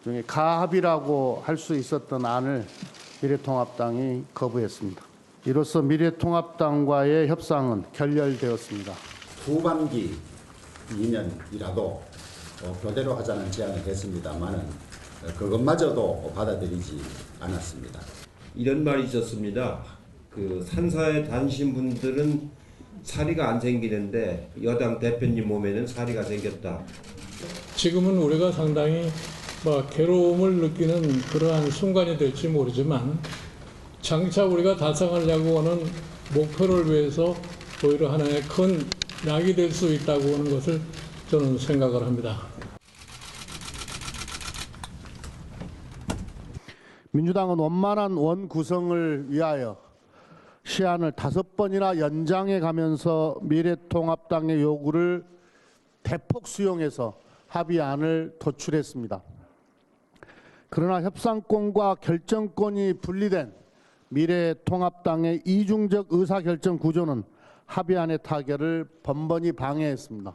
중에 가합의라고 할 수 있었던 안을 미래통합당이 거부했습니다. 이로써 미래통합당과의 협상은 결렬되었습니다. 후반기 2년이라도 교대로 하자는 제안을 했습니다만은 그것마저도 받아들이지 않았습니다. 이런 말이 있었습니다. 그 산사에 다니신 분들은 사리가 안 생기는데 여당 대표님 몸에는 사리가 생겼다. 지금은 우리가 상당히 괴로움을 느끼는 그러한 순간이 될지 모르지만 장차 우리가 달성하려고 하는 목표를 위해서 오히려 하나의 큰 약이 될 수 있다고 하는 것을 저는 생각을 합니다. 민주당은 원만한 원 구성을 위하여 시한을 5번이나 연장해 가면서 미래통합당의 요구를 대폭 수용해서 합의안을 도출했습니다. 그러나 협상권과 결정권이 분리된 미래통합당의 이중적 의사결정 구조는 합의안의 타결을 번번이 방해했습니다.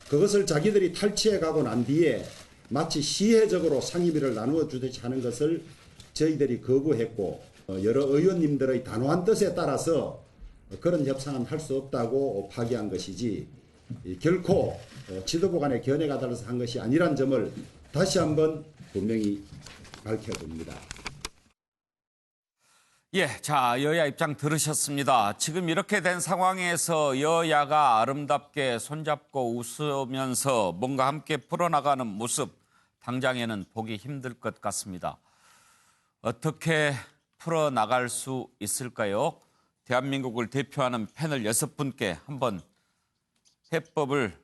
그것을 자기들이 탈취해 가고 난 뒤에 마치 시혜적으로 상임위를 나누어 주듯이 하는 것을 저희들이 거부했고 여러 의원님들의 단호한 뜻에 따라서 그런 협상은 할 수 없다고 파기한 것이지 결코 지도부 간의 견해가 달라서 한 것이 아니란 점을 다시 한번 분명히 밝혀둡니다. 예, 자, 여야 입장 들으셨습니다. 지금 이렇게 된 상황에서 여야가 아름답게 손잡고 웃으면서 뭔가 함께 풀어나가는 모습, 당장에는 보기 힘들 것 같습니다. 어떻게 풀어나갈 수 있을까요? 대한민국을 대표하는 패널 6분께 한번 해법을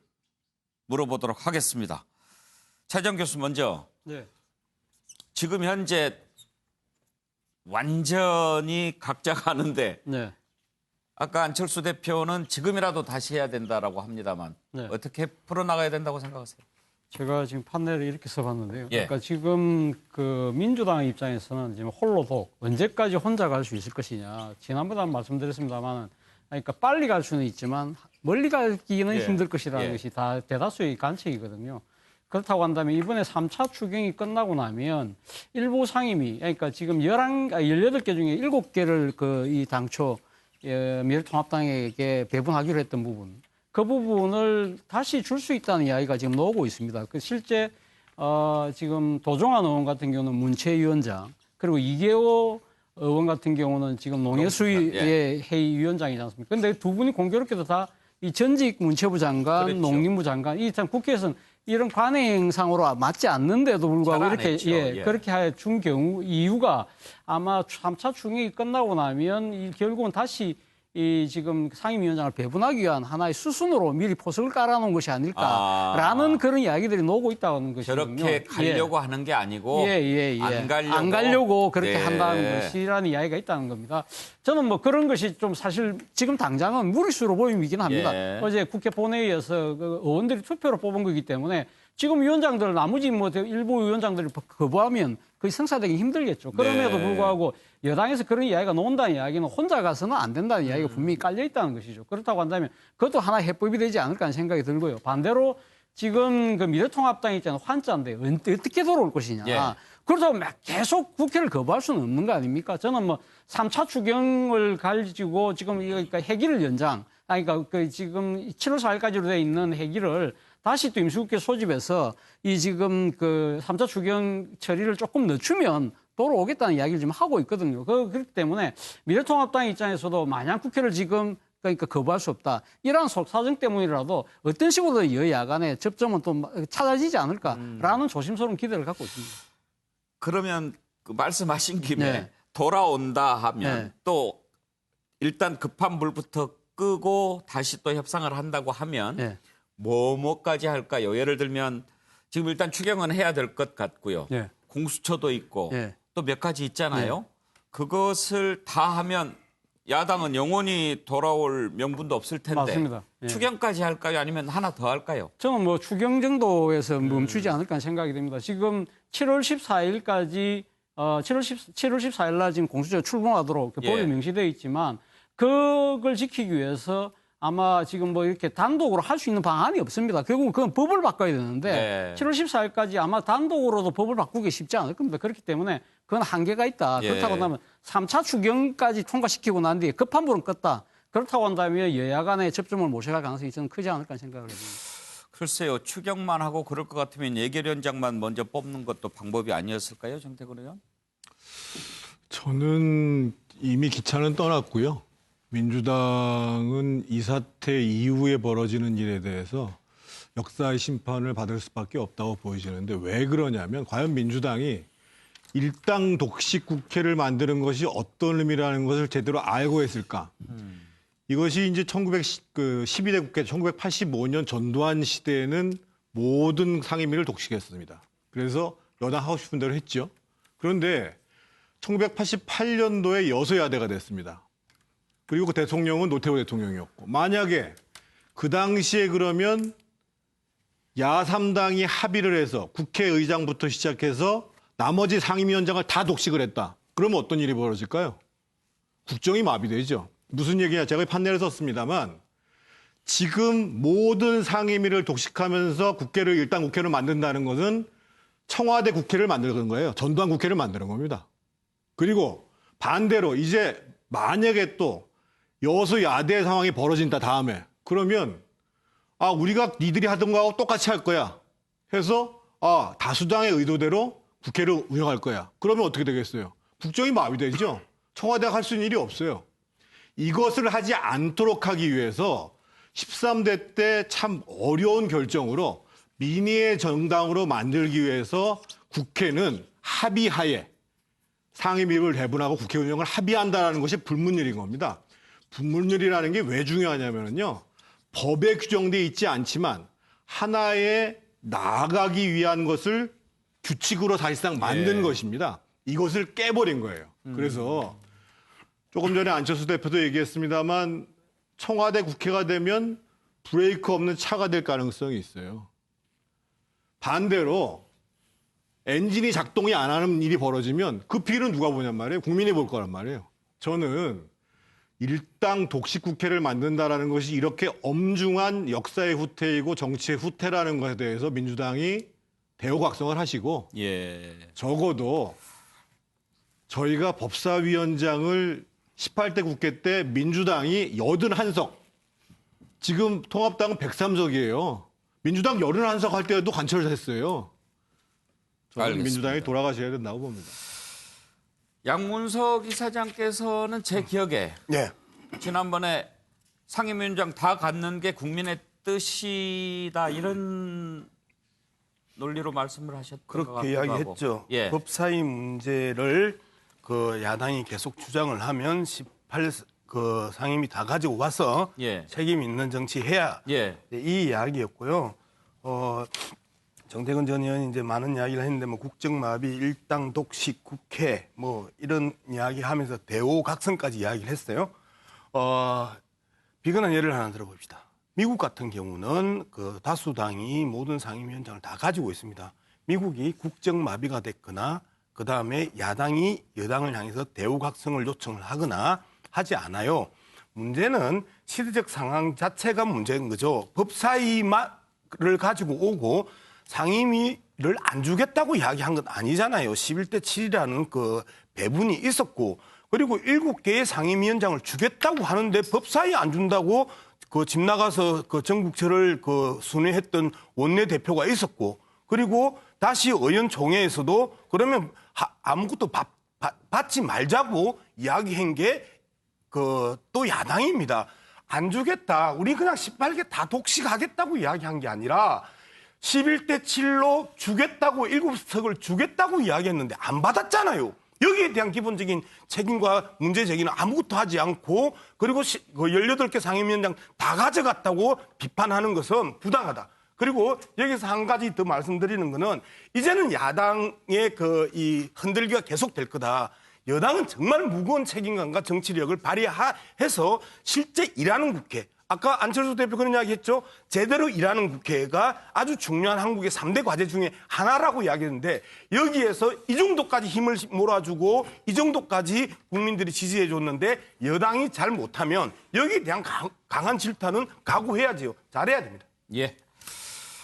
물어보도록 하겠습니다. 차정 교수 먼저. 네. 지금 현재 완전히 각자가 아는데 네. 아까 안철수 대표는 지금이라도 다시 해야 된다라고 합니다만 네. 어떻게 풀어나가야 된다고 생각하세요? 제가 지금 판넬을 이렇게 써봤는데요. 예. 그러니까 지금 그 민주당 입장에서는 지금 홀로독 언제까지 혼자 갈 수 있을 것이냐. 지난번에 말씀드렸습니다만, 그러니까 빨리 갈 수는 있지만 멀리 가기는 예. 힘들 것이라는 예. 것이 다 대다수의 관측이거든요. 그렇다고 한다면 이번에 3차 추경이 끝나고 나면 일부 상임위, 그러니까 지금 18개 중에 7개를 이 당초 미래통합당에게 배분하기로 했던 부분, 그 부분을 다시 줄 수 있다는 이야기가 지금 나오고 있습니다. 실제 지금 도종환 의원 같은 경우는 문체위원장, 그리고 이계호 의원 같은 경우는 지금 농해수위의 예. 회의위원장이지 않습니까? 그런데 두 분이 공교롭게도 다 이 전직 문체부 장관, 그렇죠. 농림부 장관, 이 참 국회에서는 이런 관행상으로 맞지 않는데도 불구하고 잘 안 이렇게 했죠. 예. 그렇게 준 경우 이유가 아마 3차 추경이 끝나고 나면 결국은 다시 이 지금 상임위원장을 배분하기 위한 하나의 수순으로 미리 포석을 깔아놓은 것이 아닐까라는 그런 이야기들이 나오고 있다는 것이거든요. 저렇게 가려고 하는 게 아니고 안 가려고 그렇게 네. 한다는 것이라는 이야기가 있다는 겁니다. 저는 뭐 그런 것이 좀 사실 지금 당장은 무리수로 보이긴 합니다. 예. 어제 국회 본회의에서 그 의원들이 투표로 뽑은 거기 때문에 지금 위원장들 나머지 뭐 일부 위원장들이 거부하면 거의 성사되기 힘들겠죠. 그럼에도 네. 불구하고 여당에서 그런 이야기가 나온다는 이야기는 혼자 가서는 안 된다는 이야기가 분명히 깔려 있다는 것이죠. 그렇다고 한다면 그것도 하나의 해법이 되지 않을까 하는 생각이 들고요. 반대로 지금 그 미래통합당이 있잖아요. 환자인데 어떻게 돌아올 것이냐. 예. 그렇다고 막 계속 국회를 거부할 수는 없는 거 아닙니까? 저는 뭐 3차 추경을 가지고 지금 그러니까 회기를 연장, 그러니까 그 지금 7월 4일까지로 돼 있는 회기를 다시 또 임시국회 소집해서 이 지금 그 3차 추경 처리를 조금 늦추면 돌아오겠다는 이야기를 지금 하고 있거든요. 그렇기 때문에 미래통합당 입장에서도 마냥 국회를 지금 그러니까 거부할 수 없다. 이러한 속사정 때문이라도 어떤 식으로 여야 간의 접점은 또 찾아지지 않을까라는 조심스러운 기대를 갖고 있습니다. 그러면 그 말씀하신 김에 네. 돌아온다 하면 네. 또 일단 급한 불부터 끄고 다시 또 협상을 한다고 하면 네. 뭐까지 할까요? 예를 들면 지금 일단 추경은 해야 될 것 같고요. 네. 공수처도 있고 네. 또 몇 가지 있잖아요. 그것을 다 하면 야당은 영원히 돌아올 명분도 없을 텐데 맞습니다. 예. 추경까지 할까요? 아니면 하나 더 할까요? 저는 뭐 추경 정도에서 멈추지 않을까 하는 생각이 듭니다. 지금 7월 14일까지 7월 14일 날 지금 공수처 출범하도록 예. 법이 명시되어 있지만 그걸 지키기 위해서 아마 지금 뭐 이렇게 단독으로 할 수 있는 방안이 없습니다. 결국은 그건 법을 바꿔야 되는데 네. 7월 14일까지 아마 단독으로도 법을 바꾸기 쉽지 않을 겁니다. 그렇기 때문에 그건 한계가 있다. 예. 그렇다고 한다면 3차 추경까지 통과시키고 난 뒤에 급한 불은 껐다. 그렇다고 한다면 여야 간의 접점을 모셔갈 가능성이 저는 크지 않을까 생각을 해봅니다. 글쎄요. 추경만 하고 그럴 것 같으면 예결위원장만 먼저 뽑는 것도 방법이 아니었을까요? 정태근 의원? 저는 이미 기차는 떠났고요. 민주당은 이 사태 이후에 벌어지는 일에 대해서 역사의 심판을 받을 수밖에 없다고 보이시는데 왜 그러냐면 과연 민주당이 일당 독식 국회를 만드는 것이 어떤 의미라는 것을 제대로 알고 했을까? 이것이 이제 12대 국회 1985년 전두환 시대에는 모든 상임위를 독식했습니다. 그래서 여당 하고 싶은 대로 했죠. 그런데 1988년도에 여소야대가 됐습니다. 그리고 그 대통령은 노태우 대통령이었고 만약에 그 당시에 그러면 야3당이 합의를 해서 국회의장부터 시작해서 나머지 상임위원장을 다 독식을 했다. 그러면 어떤 일이 벌어질까요? 국정이 마비되죠. 무슨 얘기냐. 제가 판례를 썼습니다만 지금 모든 상임위를 독식하면서 일당 국회를 만든다는 것은 청와대 국회를 만드는 거예요. 전두환 국회를 만드는 겁니다. 그리고 반대로 이제 만약에 또 여소야대 상황이 벌어진다 다음에 그러면 우리가 니들이 하던 거하고 똑같이 할 거야 해서 다수당의 의도대로 국회를 운영할 거야. 그러면 어떻게 되겠어요? 국정이 마비되죠. 청와대가 할 수 있는 일이 없어요. 이것을 하지 않도록 하기 위해서 13대 때 참 어려운 결정으로 민의의 정당으로 만들기 위해서 국회는 합의하에 상임위를 배분하고 국회 운영을 합의한다는 것이 불문율인 겁니다. 불문율이라는 게 왜 중요하냐면요. 법에 규정되어 있지 않지만 하나의 나아가기 위한 것을 규칙으로 사실상 만든 것입니다. 이것을 깨버린 거예요. 그래서 조금 전에 안철수 대표도 얘기했습니다만 청와대 국회가 되면 브레이크 없는 차가 될 가능성이 있어요. 반대로 엔진이 작동이 안 하는 일이 벌어지면 그 피해는 누가 보냔 말이에요. 국민이 볼 거란 말이에요. 저는 일당 독식 국회를 만든다라는 것이 이렇게 엄중한 역사의 후퇴이고 정치의 후퇴라는 것에 대해서 민주당이 대우각성을 하시고 예. 적어도 저희가 법사위원장을 18대 국회 때 민주당이 81석, 지금 통합당은 103석이에요. 민주당 81석 할 때도 관철을 했어요. 저는 알겠습니다. 민주당이 돌아가셔야 된다고 봅니다. 양문석 이사장께서는 제 기억에 네. 지난번에 상임위원장 다 갖는 게 국민의 뜻이다 이런 논리로 말씀을 하셨던 것 같기도 그렇게 하고. 이야기했죠. 예. 법사위 문제를 그 야당이 계속 주장을 하면 18 그 상임위 다 가지고 와서 예. 책임 있는 정치 해야 예. 이 이야기였고요. 정태근 전 의원이 이제 많은 이야기를 했는데 뭐 국정마비, 일당 독식, 국회 뭐 이런 이야기하면서 대오각성까지 이야기를 했어요. 비근한 예를 하나 들어봅시다. 미국 같은 경우는 그 다수당이 모든 상임위원장을 다 가지고 있습니다. 미국이 국정마비가 됐거나 그 다음에 야당이 여당을 향해서 대우각성을 요청을 하거나 하지 않아요. 문제는 시대적 상황 자체가 문제인 거죠. 법사위를 가지고 오고 상임위를 안 주겠다고 이야기한 건 아니잖아요. 11대 7이라는 그 배분이 있었고 그리고 7개의 상임위원장을 주겠다고 하는데 법사위 안 준다고 그 집 나가서 그 전국체를 그 순회했던 원내대표가 있었고 그리고 다시 의원총회에서도 그러면 아무것도 받지 말자고 이야기한 게 그 또 야당입니다. 안 주겠다. 우리 그냥 18개 다 독식하겠다고 이야기한 게 아니라 11대 7로 주겠다고 7석을 주겠다고 이야기했는데 안 받았잖아요. 여기에 대한 기본적인 책임과 문제 제기는 아무것도 하지 않고 그리고 18개 상임위원장 다 가져갔다고 비판하는 것은 부당하다. 그리고 여기서 한 가지 더 말씀드리는 거는 이제는 야당의 이 흔들기가 계속될 거다. 여당은 정말 무거운 책임감과 정치력을 발휘해서 실제 일하는 국회, 아까 안철수 대표 그런 이야기 했죠. 제대로 일하는 국회가 아주 중요한 한국의 3대 과제 중에 하나라고 이야기했는데 여기에서 이 정도까지 힘을 몰아주고 이 정도까지 국민들이 지지해 줬는데 여당이 잘 못하면 여기에 대한 강한 질타는 각오해야지요. 잘해야 됩니다. 예.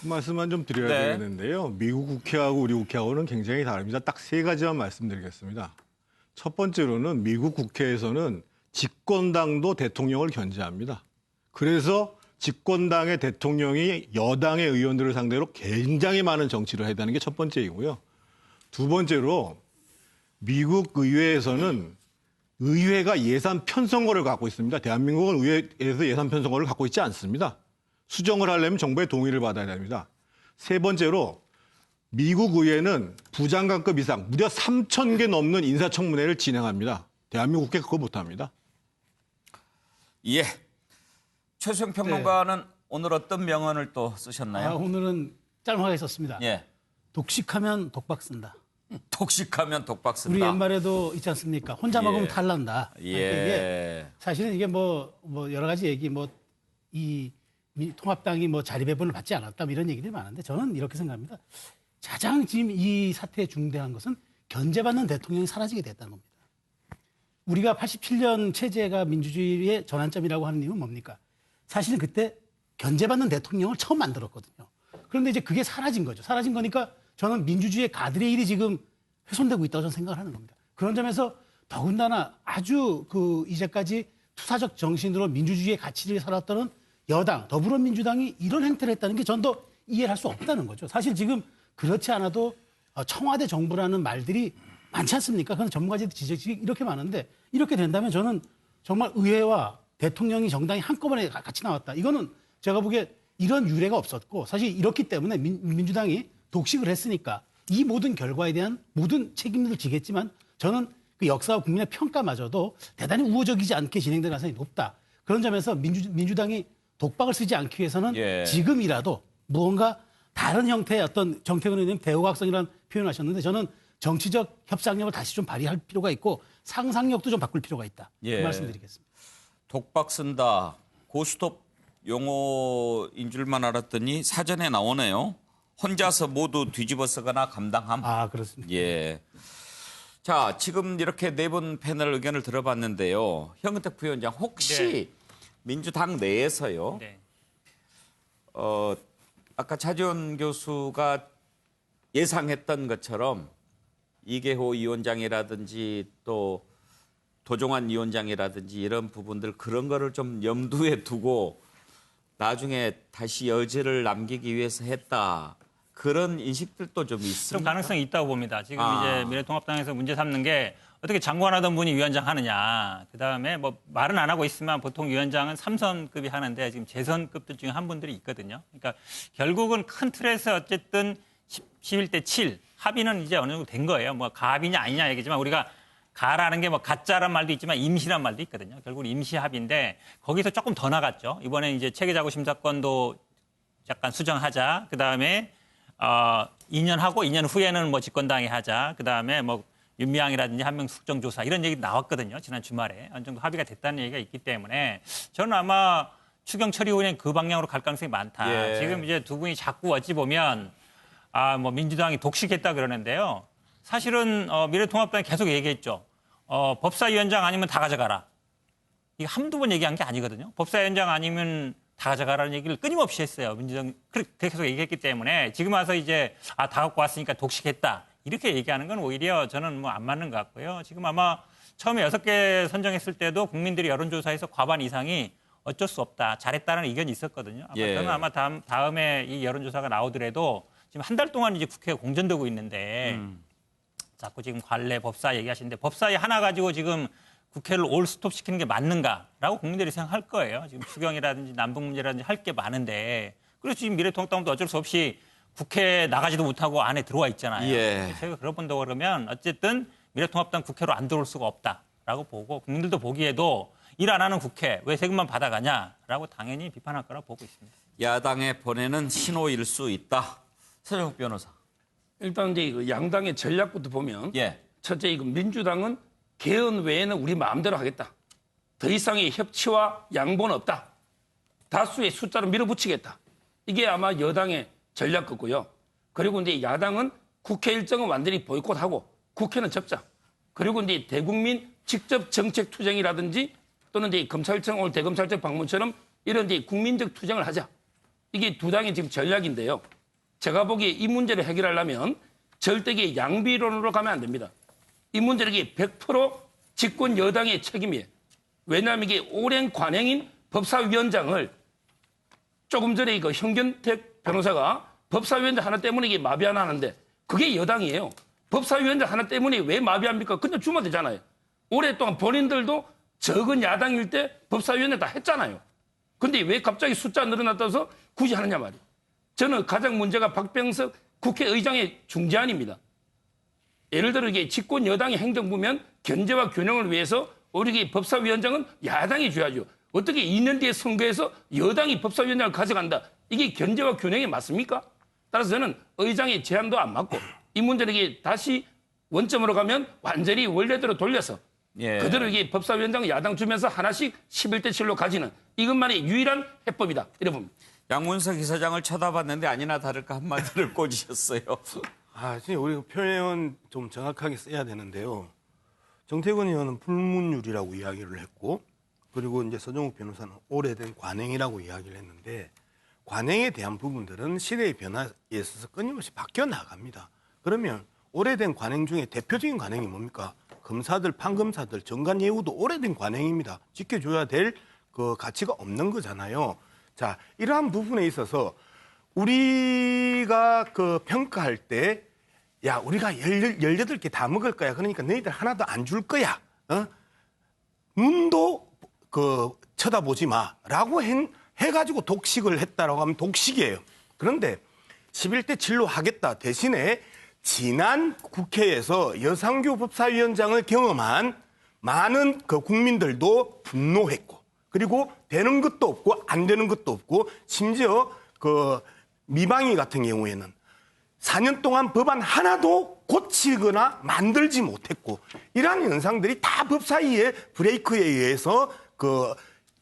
한 말씀만 좀 드려야 네. 되겠는데요. 미국 국회하고 우리 국회하고는 굉장히 다릅니다. 딱 3가지만 말씀드리겠습니다. 첫 번째로는 미국 국회에서는 집권당도 대통령을 견제합니다. 그래서 집권당의 대통령이 여당의 의원들을 상대로 굉장히 많은 정치를 해야 되는 게 첫 번째이고요. 두 번째로 미국 의회에서는 의회가 예산 편성권을 갖고 있습니다. 대한민국은 의회에서 예산 편성권을 갖고 있지 않습니다. 수정을 하려면 정부의 동의를 받아야 됩니다. 세 번째로 미국 의회는 부장관급 이상 무려 3,000개 넘는 인사청문회를 진행합니다. 대한민국 국회 그거 못합니다. 예. 최수영 평론가는 오늘 어떤 명언을 또 쓰셨나요? 오늘은 짤막하게 썼습니다. 예. 독식하면 독박 쓴다. 독식하면 독박 쓴다. 우리 옛말에도 있지 않습니까? 혼자 예. 먹으면 탈난다. 예. 그러니까 이게 사실은 이게 뭐 여러 가지 얘기 이 통합당이 자리 배분을 받지 않았다 이런 얘기들이 많은데 저는 이렇게 생각합니다. 가장 지금 이 사태의 중대한 것은 견제받는 대통령이 사라지게 됐다는 겁니다. 우리가 87년 체제가 민주주의의 전환점이라고 하는 이유는 뭡니까? 사실은 그때 견제받는 대통령을 처음 만들었거든요. 그런데 이제 그게 사라진 거죠. 사라진 거니까 저는 민주주의의 가드레일이 지금 훼손되고 있다고 저는 생각을 하는 겁니다. 그런 점에서 더군다나 아주 이제까지 투사적 정신으로 민주주의의 가치를 살았던 여당, 더불어민주당이 이런 행태를 했다는 게 전 더 이해를 할 수 없다는 거죠. 사실 지금 그렇지 않아도 청와대 정부라는 말들이 많지 않습니까? 그런 전문가들 지적이 이렇게 많은데 이렇게 된다면 저는 정말 의회와 대통령이 정당이 한꺼번에 같이 나왔다. 이거는 제가 보기에 이런 유례가 없었고 사실 이렇기 때문에 민주당이 독식을 했으니까 이 모든 결과에 대한 모든 책임을 지겠지만 저는 그 역사와 국민의 평가마저도 대단히 우호적이지 않게 진행될 가능성이 높다. 그런 점에서 민주당이 독박을 쓰지 않기 위해서는 예. 지금이라도 무언가 다른 형태의 어떤 정태근 의원님 대호각성이라는 표현을 하셨는데 저는 정치적 협상력을 다시 좀 발휘할 필요가 있고 상상력도 좀 바꿀 필요가 있다. 예. 그 말씀드리겠습니다. 독박 쓴다. 고스톱 용어인 줄만 알았더니 사전에 나오네요. 혼자서 모두 뒤집어 쓰거나 감당함. 그렇습니다. 예. 자, 지금 이렇게 네 분 패널 의견을 들어봤는데요. 현근택 부위원장 혹시 민주당 내에서요. 네. 아까 차지원 교수가 예상했던 것처럼 이계호 위원장이라든지 또 도종환 위원장이라든지 이런 부분들 그런 거를 좀 염두에 두고 나중에 다시 여지를 남기기 위해서 했다. 그런 인식들도 좀 있습니다. 좀 가능성이 있다고 봅니다. 지금 이제 미래통합당에서 문제 삼는 게 어떻게 장관하던 분이 위원장 하느냐. 그다음에 말은 안 하고 있으면 보통 위원장은 3선급이 하는데 지금 재선급들 중에 한 분들이 있거든요. 그러니까 결국은 큰 틀에서 어쨌든 11대 7 합의는 이제 어느 정도 된 거예요. 가합이냐 아니냐 얘기지만 우리가 가라는 게 가짜란 말도 있지만 임시란 말도 있거든요. 결국 임시 합의인데 거기서 조금 더 나갔죠. 이번에 이제 체계자구 심사권도 약간 수정하자. 그다음에 2년 하고 2년 후에는 집권당이 하자. 그다음에 윤미향이라든지 한 명 숙정조사 이런 얘기 나왔거든요. 지난 주말에 어느 정도 합의가 됐다는 얘기가 있기 때문에 저는 아마 추경처리 후에는 그 방향으로 갈 가능성이 많다. 예. 지금 이제 두 분이 자꾸 어찌 보면 민주당이 독식했다 그러는데요. 사실은 미래통합당이 계속 얘기했죠. 법사위원장 아니면 다 가져가라. 이게 한두 번 얘기한 게 아니거든요. 법사위원장 아니면 다 가져가라는 얘기를 끊임없이 했어요. 민주당 그렇게 계속 얘기했기 때문에 지금 와서 이제 다 갖고 왔으니까 독식했다. 이렇게 얘기하는 건 오히려 저는 안 맞는 것 같고요. 지금 아마 처음에 6개 선정했을 때도 국민들이 여론조사에서 과반 이상이 어쩔 수 없다. 잘했다는 의견이 있었거든요. 저는 아마 다음에 이 여론조사가 나오더라도 지금 한 달 동안 이제 국회가 공전되고 있는데 자꾸 지금 관례 법사 얘기하시는데 법사위 하나 가지고 지금 국회를 올 스톱 시키는 게 맞는가라고 국민들이 생각할 거예요. 지금 추경이라든지 남북 문제라든지 할 게 많은데 그래서 지금 미래통합당도 어쩔 수 없이 국회에 나가지도 못하고 안에 들어와 있잖아요. 예. 제가 그런다고 그러면 어쨌든 미래통합당 국회로 안 들어올 수가 없다라고 보고 국민들도 보기에도 일 안 하는 국회 왜 세금만 받아가냐라고 당연히 비판할 거라 보고 있습니다. 야당에 보내는 신호일 수 있다. 서정욱 변호사. 일단 이제 양당의 전략부터 보면 예. 첫째 민주당은 개헌 외에는 우리 마음대로 하겠다. 더 이상의 협치와 양보는 없다. 다수의 숫자로 밀어붙이겠다. 이게 아마 여당의 전략 같고요. 그리고 이제 야당은 국회 일정은 완전히 보이콧하고 국회는 접자. 그리고 이제 대국민 직접 정책 투쟁이라든지 또는 이제 검찰청 오늘 대검찰청 방문처럼 이런 이제 국민적 투쟁을 하자. 이게 두 당의 지금 전략인데요. 제가 보기에 이 문제를 해결하려면 절대 양비론으로 가면 안 됩니다. 이 문제는 이게 100% 집권 여당의 책임이에요. 왜냐하면 이게 오랜 관행인 법사위원장을 조금 전에 이거 현견택 변호사가 법사위원장 하나 때문에 이게 마비 하나 하는데 그게 여당이에요. 법사위원장 하나 때문에 왜 마비합니까? 그냥 주면 되잖아요. 오랫동안 본인들도 적은 야당일 때 법사위원장 다 했잖아요. 근데 왜 갑자기 숫자 늘어났다서 굳이 하느냐 말이에요. 저는 가장 문제가 박병석 국회의장의 중재안입니다. 예를 들어 이게 집권 여당의 행정부면 견제와 균형을 위해서 우리 법사위원장은 야당이 줘야죠. 어떻게 2년 뒤에 선거에서 여당이 법사위원장을 가져간다. 이게 견제와 균형이 맞습니까? 따라서 저는 의장의 제안도 안 맞고 이 문제는 이게 다시 원점으로 가면 완전히 원래대로 돌려서 예. 그대로 이게 법사위원장 야당 주면서 하나씩 11대 7로 가지는 이것만이 유일한 해법이다. 이래 봅니다. 양문석 이사장을 쳐다봤는데 아니나 다를까 한마디를 꽂으셨어요. 진짜 우리 표현 좀 정확하게 써야 되는데요. 정태근 의원은 불문율이라고 이야기를 했고, 그리고 이제 서정욱 변호사는 오래된 관행이라고 이야기를 했는데, 관행에 대한 부분들은 시대의 변화에 있어서 끊임없이 바뀌어 나갑니다. 그러면 오래된 관행 중에 대표적인 관행이 뭡니까? 검사들, 판검사들, 정관 예우도 오래된 관행입니다. 지켜줘야 될 그 가치가 없는 거잖아요. 자, 이러한 부분에 있어서 우리가 그 평가할 때, 야, 우리가 18개 다 먹을 거야. 그러니까 너희들 하나도 안 줄 거야. 눈도 쳐다보지 마. 라고 해가지고 독식을 했다라고 하면 독식이에요. 그런데 11대 7로 하겠다 대신에 지난 국회에서 여상규 법사위원장을 경험한 많은 그 국민들도 분노했고, 그리고 되는 것도 없고 안 되는 것도 없고, 심지어 그 미방위 같은 경우에는 4년 동안 법안 하나도 고치거나 만들지 못했고, 이러한 현상들이 다 법사위의 브레이크에 의해서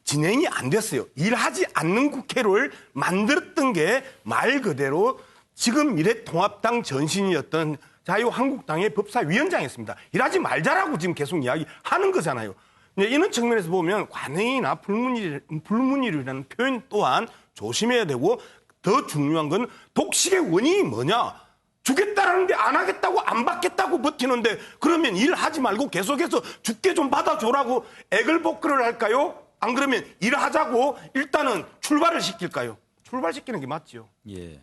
진행이 안 됐어요. 일하지 않는 국회를 만들었던 게 말 그대로 지금 미래통합당 전신이었던 자유한국당의 법사위원장이었습니다. 일하지 말자라고 지금 계속 이야기하는 거잖아요. 이런 측면에서 보면 관행이나 불문율이라는 표현 또한 조심해야 되고, 더 중요한 건 독식의 원인이 뭐냐? 주겠다라는데 안 하겠다고 안 받겠다고 버티는데, 그러면 일하지 말고 계속해서 죽게 좀 받아줘라고 애걸복걸을 할까요? 안 그러면 일하자고 일단은 출발을 시킬까요? 출발시키는 게 맞죠. 예,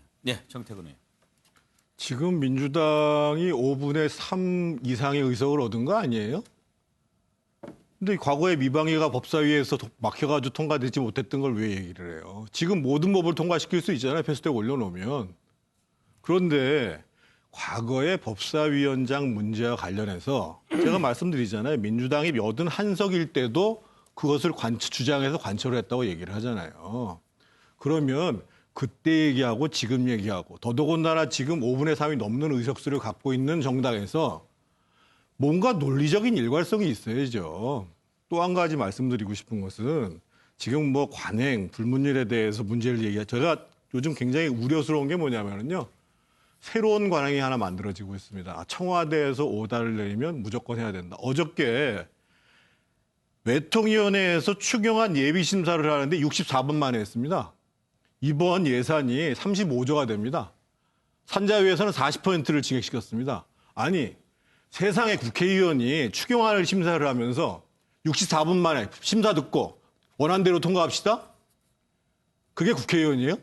정태근 의원. 지금 민주당이 5분의 3 이상의 의석을 얻은 거 아니에요? 근데 과거에 미방위가 법사위에서 막혀가지고 통과되지 못했던 걸 왜 얘기를 해요? 지금 모든 법을 통과시킬 수 있잖아요. 패스트트랙 올려놓으면. 그런데 과거의 법사위원장 문제와 관련해서 제가 말씀드리잖아요. 민주당이 81석일 때도 그것을 주장해서 관철을 했다고 얘기를 하잖아요. 그러면 그때 얘기하고 지금 얘기하고, 더더군다나 지금 5분의 3이 넘는 의석수를 갖고 있는 정당에서 뭔가 논리적인 일관성이 있어야죠. 또 한 가지 말씀드리고 싶은 것은 지금 뭐 관행, 불문율에 대해서 문제를 제가 요즘 굉장히 우려스러운 게 뭐냐면요. 새로운 관행이 하나 만들어지고 있습니다. 청와대에서 오다를 내리면 무조건 해야 된다. 어저께 외통위원회에서 추경안 예비심사를 하는데 64분 만에 했습니다. 이번 예산이 35조가 됩니다. 산자위에서는 40%를 증액시켰습니다. 아니, 세상의 국회의원이 추경안을 심사를 하면서 64분 만에 심사 듣고 원안대로 통과합시다? 그게 국회의원이에요?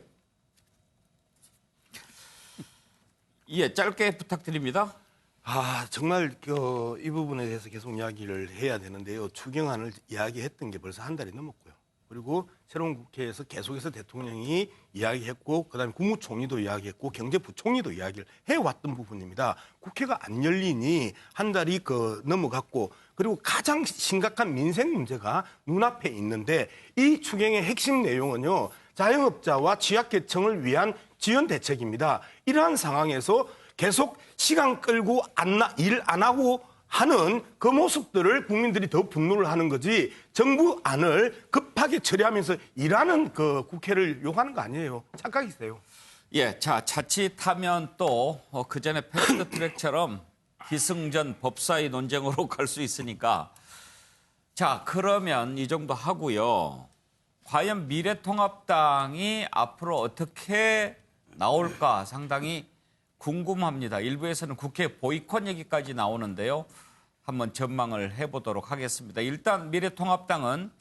예, 짧게 부탁드립니다. 정말 이 부분에 대해서 계속 이야기를 해야 되는데요. 추경안을 이야기했던 게 벌써 한 달이 넘었고요. 그리고 새로운 국회에서 계속해서 대통령이 이야기했고, 그다음에 국무총리도 이야기했고, 경제부총리도 이야기를 해왔던 부분입니다. 국회가 안 열리니 한 달이 넘어갔고, 그리고 가장 심각한 민생 문제가 눈앞에 있는데, 이 추경의 핵심 내용은요, 자영업자와 취약계층을 위한 지원 대책입니다. 이러한 상황에서 계속 시간 끌고 일 안 하고 하는 그 모습들을 국민들이 더 분노를 하는 거지 정부 안을 급하게 처리하면서 일하는 그 국회를 요구하는 거 아니에요. 착각이세요. 예, 자, 자칫하면 또 그전에 패스트트랙처럼 기승전 법사위 논쟁으로 갈 수 있으니까 자, 그러면 이 정도 하고요. 과연 미래통합당이 앞으로 어떻게 나올까 상당히 궁금합니다. 일부에서는 국회 보이콧 얘기까지 나오는데요. 한번 전망을 해보도록 하겠습니다. 일단 미래통합당은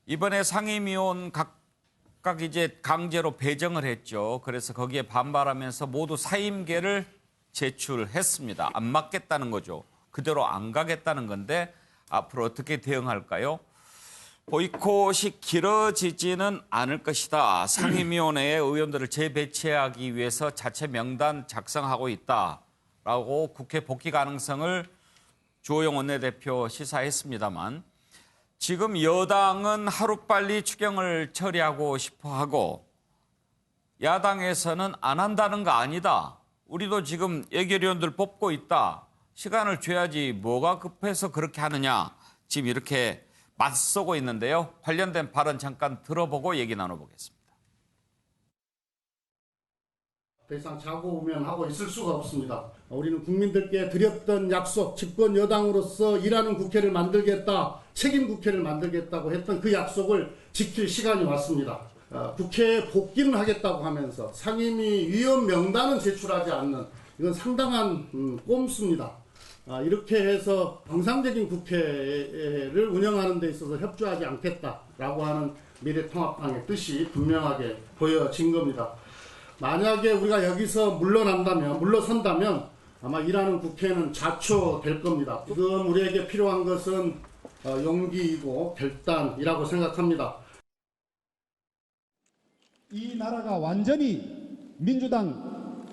이번에 상임위원 각각 이제 강제로 배정을 했죠. 그래서 거기에 반발하면서 모두 사임계를 제출했습니다. 안 맞겠다는 거죠. 그대로 안 가겠다는 건데 앞으로 어떻게 대응할까요? 보이콧이 길어지지는 않을 것이다. 상임위원회에 의원들을 재배치하기 위해서 자체 명단 작성하고 있다라고 국회 복귀 가능성을 주호영 원내대표 시사했습니다만 지금 여당은 하루빨리 추경을 처리하고 싶어하고 야당에서는 안 한다는 거 아니다. 우리도 지금 예결위원들 뽑고 있다. 시간을 줘야지 뭐가 급해서 그렇게 하느냐. 지금 이렇게 맞서고 있는데요. 관련된 발언 잠깐 들어보고 얘기 나눠보겠습니다. 더 이상 자고우면하고 있을 수가 없습니다. 우리는 국민들께 드렸던 약속, 집권 여당으로서 일하는 국회를 만들겠다, 책임 국회를 만들겠다고 했던 그 약속을 지킬 시간이 왔습니다. 국회에 복귀는 하겠다고 하면서 상임위 위원 명단은 제출하지 않는 이건 상당한 꼼수입니다. 이렇게 해서 정상적인 국회를 운영하는 데 있어서 협조하지 않겠다라고 하는 미래통합당의 뜻이 분명하게 보여진 겁니다. 만약에 우리가 여기서 물러선다면 아마 일하는 국회는 좌초될 겁니다. 지금 우리에게 필요한 것은 용기이고 결단이라고 생각합니다. 이 나라가 완전히 민주당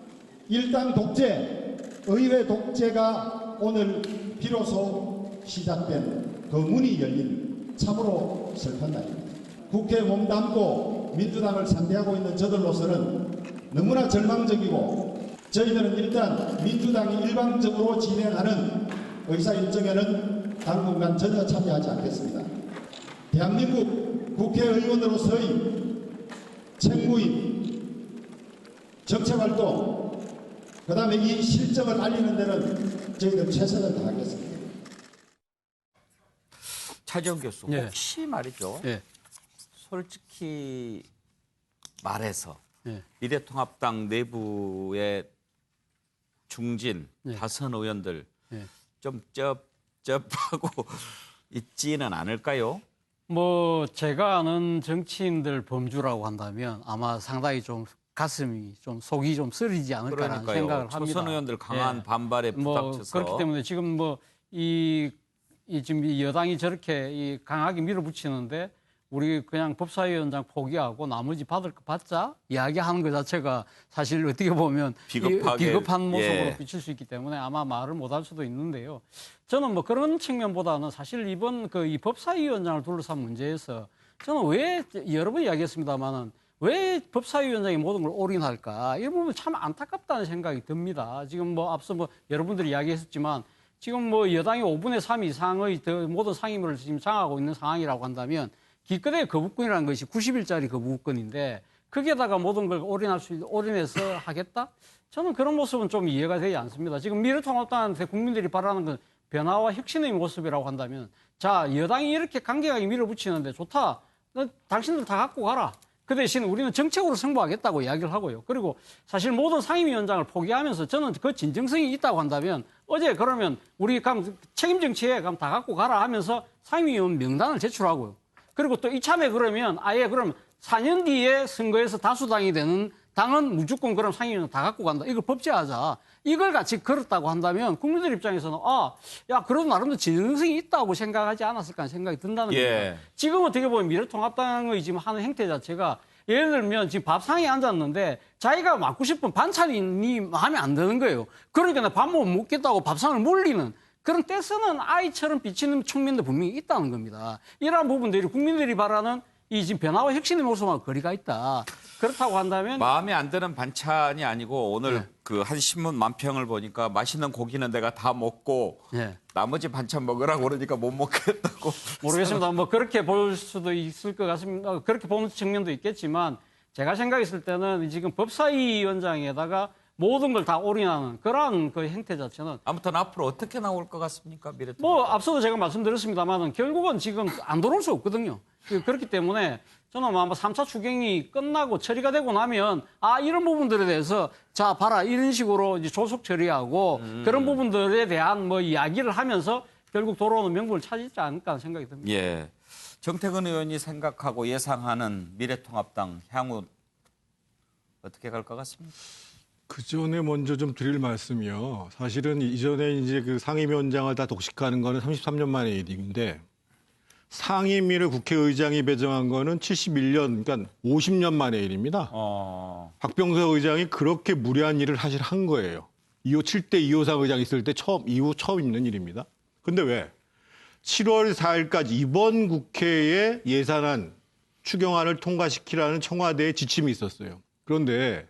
일당 독재, 의회 독재가 오늘 비로소 시작된 그 문이 열린 참으로 슬픈 날입니다. 국회에 몸담고 민주당을 상대하고 있는 저들로서는 너무나 절망적이고 저희들은 일단 민주당이 일방적으로 진행하는 의사일정에는 당분간 전혀 참여하지 않겠습니다. 대한민국 국회의원으로서의 책무임, 정책활동, 그 다음에 이 실정을 알리는 데는 저희들 최선을 다하겠습니다. 차지원 교수, 네. 혹시 말이죠. 네. 솔직히 말해서 네. 미래통합당 내부의 중진 네. 다선 의원들 네. 좀 쩝쩝하고 있지는 않을까요? 뭐 제가 아는 정치인들 범주라고 한다면 아마 상당히 좀 가슴이 좀 속이 좀 쓰리지 않을까라는 생각을 합니다. 초선 의원들 강한 반발에 부닥쳐서 그렇기 때문에 지금 지금 이 여당이 저렇게 강하게 밀어붙이는데 우리 그냥 법사위원장 포기하고 나머지 받을 거 받자 이야기하는 것 자체가 사실 어떻게 보면 비겁한 모습으로 비칠 수 있기 때문에 아마 말을 못할 수도 있는데요. 저는 뭐 그런 측면보다는 사실 이번 이 법사위원장을 둘러싼 문제에서 저는 왜 여러 번 이야기했습니다만은 왜 법사위원장이 모든 걸 올인할까? 이 부분 참 안타깝다는 생각이 듭니다. 지금 앞서 여러분들이 이야기했었지만 지금 여당이 5분의 3 이상의 모든 상임위를 지금 장악하고 있는 상황이라고 한다면 기껏해 거부권이라는 것이 90일짜리 거부권인데 거기에다가 모든 걸 올인해서 하겠다? 저는 그런 모습은 좀 이해가 되지 않습니다. 지금 미래통합당한테 국민들이 바라는 건 변화와 혁신의 모습이라고 한다면 자, 여당이 이렇게 강경하게 밀어붙이는데 좋다. 당신들 다 갖고 가라. 그 대신 우리는 정책으로 승부하겠다고 이야기를 하고요. 그리고 사실 모든 상임위원장을 포기하면서 저는 그 진정성이 있다고 한다면 어제 그러면 우리 책임 정치에 다 갖고 가라 하면서 상임위원 명단을 제출하고요. 그리고 또 이참에 그러면 아예 그럼 4년 뒤에 선거에서 다수당이 되는 당은 무조건 그럼 상임위원 다 갖고 간다. 이걸 법제하자. 이걸 같이 걸었다고 한다면 국민들 입장에서는 그래도 나름대로 진정성이 있다고 생각하지 않았을까 하는 생각이 든다는 겁니다. 지금 어떻게 보면 미래통합당의 지금 하는 행태 자체가 예를 들면 지금 밥상에 앉았는데 자기가 먹고 싶은 반찬이 마음에 안 드는 거예요. 그러니까 밥 못 먹겠다고 밥상을 물리는 그런 떼쓰는 아이처럼 비치는 측면도 분명히 있다는 겁니다. 이러한 부분들이 국민들이 바라는 이 지금 변화와 혁신의 모습하고 거리가 있다. 그렇다고 한다면 마음에 안 드는 반찬이 아니고 오늘 그 한 신문 만평을 보니까 맛있는 고기는 내가 다 먹고 예. 나머지 반찬 먹으라고 그러니까 못 먹겠다고. 모르겠습니다. 뭐 그렇게 볼 수도 있을 것 같습니다. 그렇게 보는 측면도 있겠지만 제가 생각했을 때는 지금 법사위원장에다가 모든 걸 다 올인하는 그러한 그 행태 자체는 아무튼 앞으로 어떻게 나올 것 같습니까? 미래통합당. 뭐 앞서도 제가 말씀드렸습니다만 결국은 지금 안 들어올 수 없거든요. 그렇기 때문에 저는 아마 3차 추경이 끝나고 처리가 되고 나면 이런 부분들에 대해서 자 봐라 이런 식으로 이제 조속 처리하고 그런 부분들에 대한 뭐 이야기를 하면서 결국 돌아오는 명분을 찾지 않을까 생각이 듭니다. 예. 정태근 의원이 생각하고 예상하는 미래통합당 향후 어떻게 갈 것 같습니까? 그 전에 먼저 좀 드릴 말씀이요. 사실은 이전에 이제 그 상임위원장을 다 독식하는 거는 33년 만의 일인데 상임위를 국회의장이 배정한 거는 71년, 그러니까 50년 만의 일입니다. 박병석 의장이 그렇게 무례한 일을 사실 한 거예요. 7대 이호상 의장 있을 때 이후 처음 있는 일입니다. 근데 왜? 7월 4일까지 이번 국회에 예산안, 추경안을 통과시키라는 청와대의 지침이 있었어요. 그런데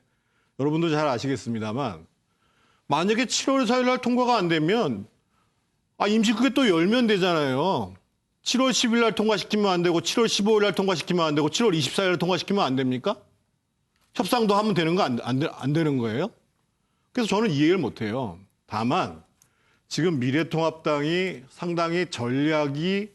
여러분도 잘 아시겠습니다만 만약에 7월 4일 날 통과가 안 되면 임시국회 또 열면 되잖아요. 7월 10일 날 통과시키면 안 되고 7월 15일 날 통과시키면 안 되고 7월 24일 날 통과시키면 안 됩니까? 협상도 하면 되는 거 안 되는 거예요? 그래서 저는 이해를 못 해요. 다만 지금 미래통합당이 상당히 전략이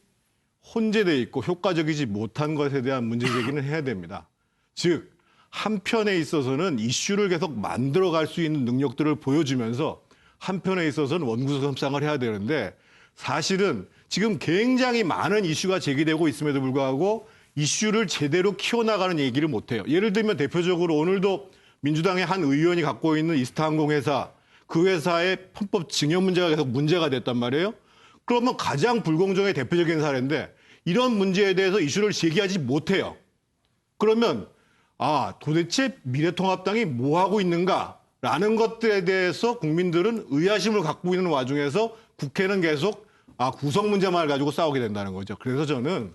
혼재돼 있고 효과적이지 못한 것에 대한 문제 제기는 해야 됩니다. 즉 한편에 있어서는 이슈를 계속 만들어갈 수 있는 능력들을 보여주면서 한편에 있어서는 원구성 협상을 해야 되는데 사실은 지금 굉장히 많은 이슈가 제기되고 있음에도 불구하고 이슈를 제대로 키워나가는 얘기를 못해요. 예를 들면 대표적으로 오늘도 민주당의 한 의원이 갖고 있는 이스타항공회사 그 회사의 편법 증여 문제가 계속 문제가 됐단 말이에요. 그러면 가장 불공정의 대표적인 사례인데 이런 문제에 대해서 이슈를 제기하지 못해요. 그러면 도대체 미래통합당이 뭐 하고 있는가라는 것들에 대해서 국민들은 의아심을 갖고 있는 와중에서 국회는 계속 구성 문제만을 가지고 싸우게 된다는 거죠. 그래서 저는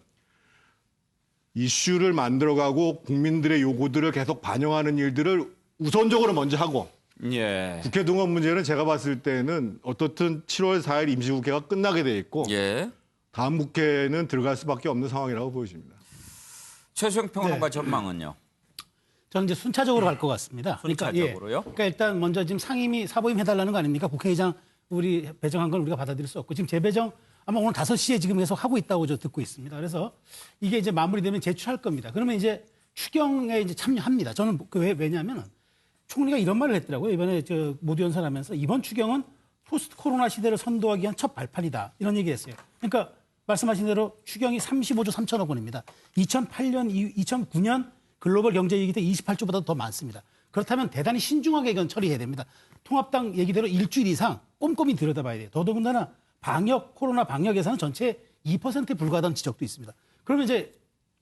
이슈를 만들어가고 국민들의 요구들을 계속 반영하는 일들을 우선적으로 먼저 하고 예. 국회 동원 문제는 제가 봤을 때는 어떻든 7월 4일 임시국회가 끝나게 돼 있고 예. 다음 국회는 들어갈 수밖에 없는 상황이라고 보여집니다. 최수영 평론가 전망은요? 저는 이제 순차적으로 갈 것 같습니다. 순차적으로요? 그러니까 일단 먼저 지금 상임위 사보임 해달라는 거 아닙니까? 국회의장 우리 배정한 건 우리가 받아들일 수 없고 지금 재배정 아마 오늘 5시에 지금 계속 하고 있다고 저 듣고 있습니다. 그래서 이게 이제 마무리되면 제출할 겁니다. 그러면 이제 추경에 이제 참여합니다. 저는 왜냐하면 총리가 이런 말을 했더라고요. 이번에 모두 연설하면서 이번 추경은 포스트 코로나 시대를 선도하기 위한 첫 발판이다. 이런 얘기했어요. 그러니까 말씀하신 대로 추경이 35조 3천억 원입니다. 2009년 글로벌 경제 위기 때 28조보다 더 많습니다. 그렇다면 대단히 신중하게 이건 처리해야 됩니다. 통합당 얘기대로 일주일 이상 꼼꼼히 들여다봐야 돼요. 더더군다나 코로나 방역 예산은 전체 2%에 불과하다는 지적도 있습니다. 그러면 이제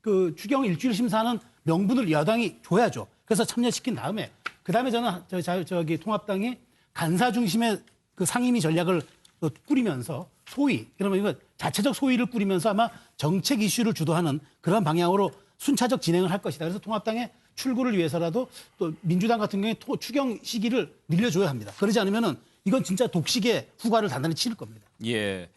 그 추경 일주일 심사는 명분을 여당이 줘야죠. 그래서 참여시킨 다음에 그다음에 저는 통합당이 간사 중심의 그 상임위 전략을 꾸리면서 그러면 이거 자체적 소위를 꾸리면서 아마 정책 이슈를 주도하는 그런 방향으로 순차적 진행을 할 것이다. 그래서 통합당의 출구를 위해서라도 또 민주당 같은 경우에 추경 시기를 늘려줘야 합니다. 그러지 않으면은 이건 진짜 독식의 후과를 단단히 치를 겁니다. 예.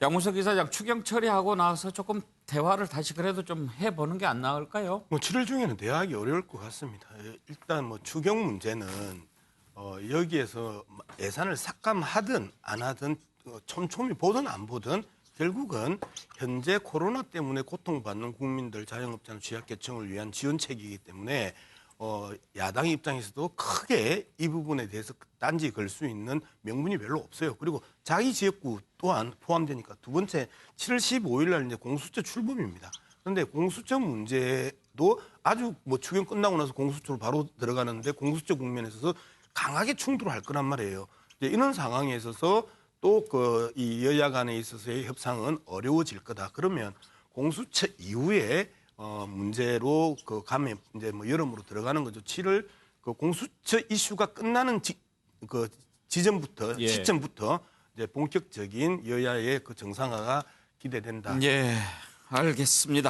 양문석 이사장 추경 처리하고 나서 조금 대화를 다시 그래도 좀 해보는 게 안 나을까요? 7월 중에는 대화하기 어려울 것 같습니다. 일단 추경 문제는 여기에서 예산을 삭감하든 안 하든 촘촘히 보든 안 보든 결국은 현재 코로나 때문에 고통받는 국민들, 자영업자나 취약계층을 위한 지원책이기 때문에 야당 입장에서도 크게 이 부분에 대해서 딴지 걸 수 있는 명분이 별로 없어요. 그리고 자기 지역구 또한 포함되니까 두 번째 7월 15일 날 이제 공수처 출범입니다. 그런데 공수처 문제도 아주 추경 끝나고 나서 공수처로 바로 들어가는데 공수처 국면에 있어서 강하게 충돌할 거란 말이에요. 이제 이런 상황에 있어서 또 이 여야 간에 있어서의 협상은 어려워질 거다. 그러면 공수처 이후에 문제로 가면 이제 여름으로 들어가는 거죠. 7월 공수처 이슈가 끝나는 지점부터 시점부터 이제 본격적인 여야의 정상화가 기대된다. 예, 알겠습니다.